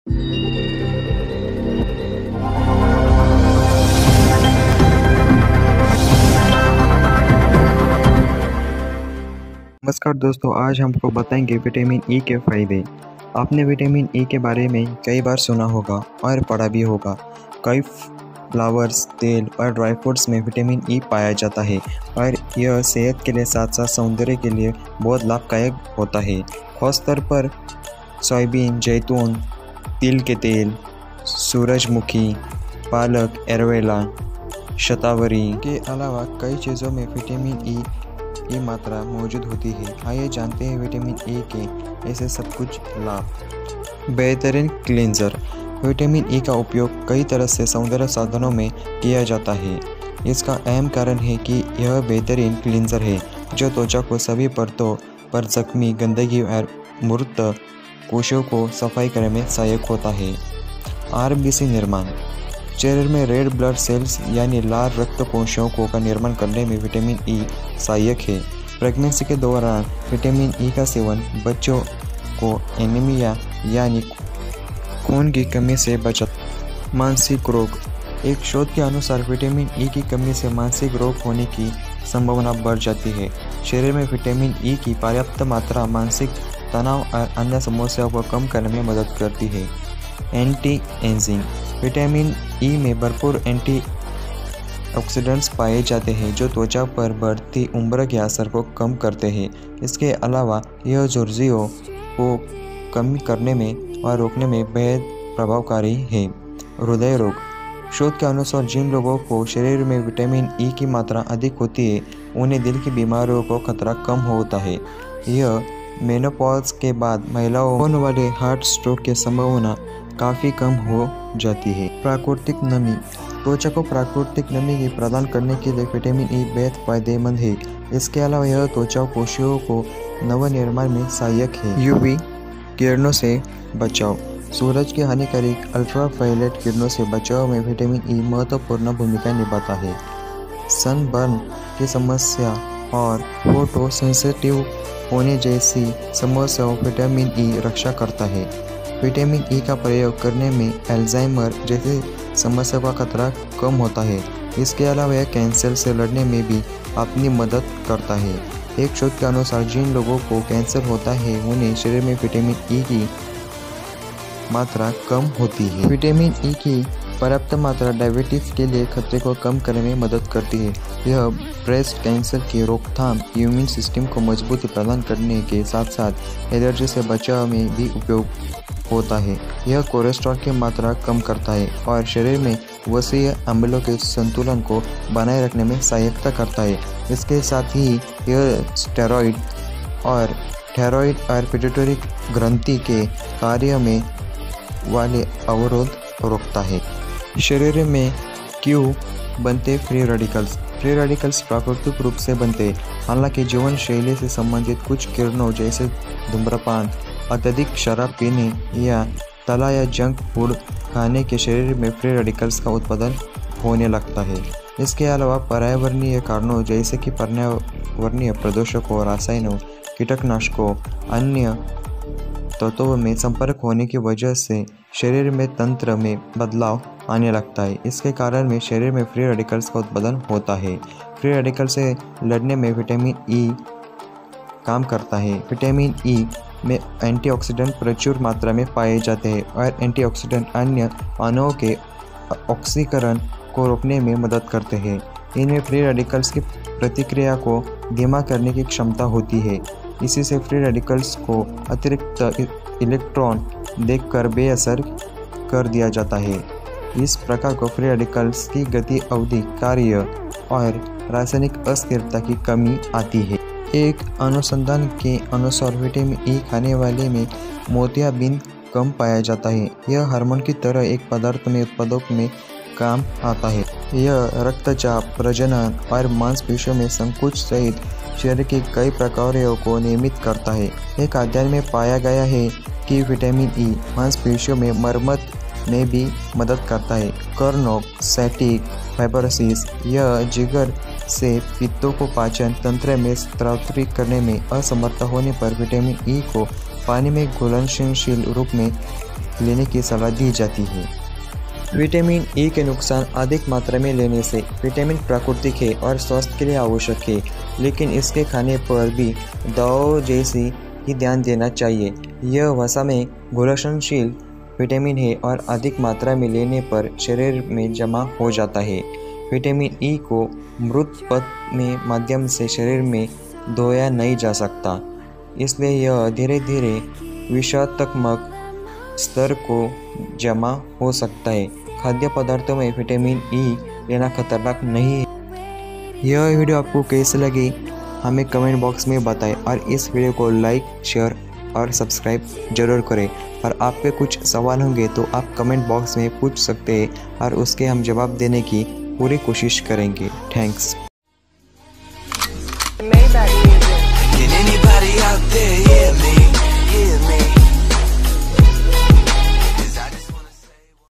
नमस्कार दोस्तों, आज हमको बताएंगे विटामिन ई के फ़ायदे। आपने विटामिन ई के बारे में कई बार सुना होगा और पढ़ा भी होगा। कई फ्लावर्स, तेल और ड्राई फ्रूट्स में विटामिन ई पाया जाता है और यह सेहत के लिए साथ साथ सौंदर्य के लिए बहुत लाभदायक होता है। खासतौर पर सोयाबीन, जैतून, तिल के तेल, सूरजमुखी, पालक, एलोवेरा, शतावरी के अलावा कई चीज़ों में विटामिन ई की मात्रा मौजूद होती है। आइए जानते हैं विटामिन ए के ऐसे सब कुछ लाभ। बेहतरीन क्लींजर। विटामिन ई का उपयोग कई तरह से सौंदर्य साधनों में किया जाता है। इसका अहम कारण है कि यह बेहतरीन क्लींजर है जो त्वचा को सभी परतों पर जख्मी, गंदगी और मूर्त कोशियों को सफाई करने में सहायक होता है। आरबीसी निर्माण। शरीर में रेड ब्लड सेल्स यानी लाल रक्त कोशिकाओं का निर्माण करने में विटामिन ई सहायक है। प्रेगनेंसी के दौरान विटामिन ई का सेवन बच्चों को एनीमिया यानी खून की कमी से बचाता। मानसिक रोग। एक शोध के अनुसार विटामिन ई की कमी से मानसिक रोग होने की संभावना बढ़ जाती है। शरीर में विटामिन ई की पर्याप्त मात्रा मानसिक तनाव और अन्य समस्याओं को कम करने में मदद करती है। Anti ageing. विटामिन ई में भरपूर एंटी ऑक्सीडेंट्स पाए जाते हैं जो त्वचा पर बढ़ती उम्र के असर को कम करते हैं। इसके अलावा यह झुर्रियों को कम करने में और रोकने में बेहद प्रभावकारी है। हृदय रोग। शोध के अनुसार जिन लोगों को शरीर में विटामिन ई की मात्रा अधिक होती है उन्हें दिल की बीमारियों का खतरा कम होता है। यह मेनोपॉज के बाद महिलाओं होने वाले हार्ट स्ट्रोक की संभावना काफ़ी कम हो जाती है। प्राकृतिक नमी। त्वचा को प्राकृतिक नमी की प्रदान करने के लिए विटामिन ई बेहद फायदेमंद है। इसके अलावा यह त्वचा कोशिकाओं को नवनिर्माण में सहायक है। यूवी किरणों से बचाव। सूरज की हानिकारक अल्ट्रावायलेट किरणों से बचाव में विटामिन ई महत्वपूर्ण भूमिका निभाता है। सनबर्न की समस्या और फोटो सेंसिटिव होने जैसी समस्याओं विटामिन ई रक्षा करता है। विटामिन ई का प्रयोग करने में अल्जाइमर जैसी समस्या का खतरा कम होता है। इसके अलावा यह कैंसर से लड़ने में भी अपनी मदद करता है। एक शोध के अनुसार जिन लोगों को कैंसर होता है उन्हें शरीर में विटामिन ई की मात्रा कम होती है। विटामिन ई की पर्याप्त मात्रा डायबिटीज के लिए खतरे को कम करने में मदद करती है। यह ब्रेस्ट कैंसर की रोकथाम, इम्यून सिस्टम को मजबूती प्रदान करने के साथ साथ एलर्जी से बचाव में भी उपयोग होता है। यह कोलेस्ट्रॉल की मात्रा कम करता है और शरीर में वसीय अम्लों के संतुलन को बनाए रखने में सहायता करता है। इसके साथ ही यह स्टेरॉइड और पिट्यूटरी ग्रंथि के कार्य में वाले अवरोध रोकता है। शरीर में क्यों बनते फ्री रेडिकल्स। फ्री रेडिकल्स प्राकृतिक रूप से बनते, हालांकि जीवन शैली से संबंधित कुछ किरणों जैसे धूम्रपान, अत्यधिक शराब पीने या तला या जंक फूड खाने के शरीर में फ्री रेडिकल्स का उत्पादन होने लगता है। इसके अलावा पर्यावरणीय कारणों जैसे कि पर्यावरणीय प्रदूषकों, रसायनों, कीटनाशकों, अन्य तत्वों में संपर्क होने की वजह से शरीर में तंत्र में बदलाव आने लगता है। इसके कारण में शरीर में फ्री रेडिकल्स का उत्पादन होता है। फ्री रेडिकल से लड़ने में विटामिन ई काम करता है। विटामिन ई में एंटीऑक्सीडेंट प्रचुर मात्रा में पाए जाते हैं और एंटीऑक्सीडेंट अन्य अणुओं के ऑक्सीकरण को रोकने में मदद करते हैं। इनमें फ्री रेडिकल्स की प्रतिक्रिया को धीमा करने की क्षमता होती है। इसी से फ्री रेडिकल्स को अतिरिक्त इलेक्ट्रॉन देकर बेअसर कर दिया जाता है। इस प्रकार को फ्री रेडिकल्स की गति, अवधि, कार्य और रासायनिक अस्थिरता की कमी आती है। एक अनुसंधान के अनुसार विटामिन ई खाने वाले में मोतियाबिंद कम पाया जाता है। यह हार्मोन की तरह एक पदार्थ में उत्पादक में काम आता है। यह रक्तचाप, प्रजनन और मांसपेशियों में संकुच सहित शरीर के कई प्रक्रियाओं को नियमित करता है। एक अध्ययन में पाया गया है कि विटामिन ई मांसपेशियों में मरम्मत में भी मदद करता है। कार्नोस्टैटिक फाइब्रोसिस, यह जिगर से पित्तों को पाचन तंत्र में स्थानांतरित करने में असमर्थ होने पर विटामिन ई को पानी में घुलनशील रूप में लेने की सलाह दी जाती है। विटामिन ई के नुकसान अधिक मात्रा में लेने से। विटामिन प्राकृतिक है और स्वास्थ्य के लिए आवश्यक है, लेकिन इसके खाने पर भी दवाओं जैसी ही ध्यान देना चाहिए। यह वसा में घुलनशील विटामिन है और अधिक मात्रा में लेने पर शरीर में जमा हो जाता है। विटामिन ई को मृत पथ में माध्यम से शरीर में धोया नहीं जा सकता, इसलिए यह धीरे धीरे विषाक्तमक स्तर को जमा हो सकता है। खाद्य पदार्थों में विटामिन ई लेना खतरनाक नहीं है। यह वीडियो आपको कैसे लगी हमें कमेंट बॉक्स में बताएं और इस वीडियो को लाइक, शेयर और सब्सक्राइब जरूर करें। और आपके कुछ सवाल होंगे तो आप कमेंट बॉक्स में पूछ सकते हैं और उसके हम जवाब देने की पूरी कोशिश करेंगे। Thanks. Can anybody out there hear me?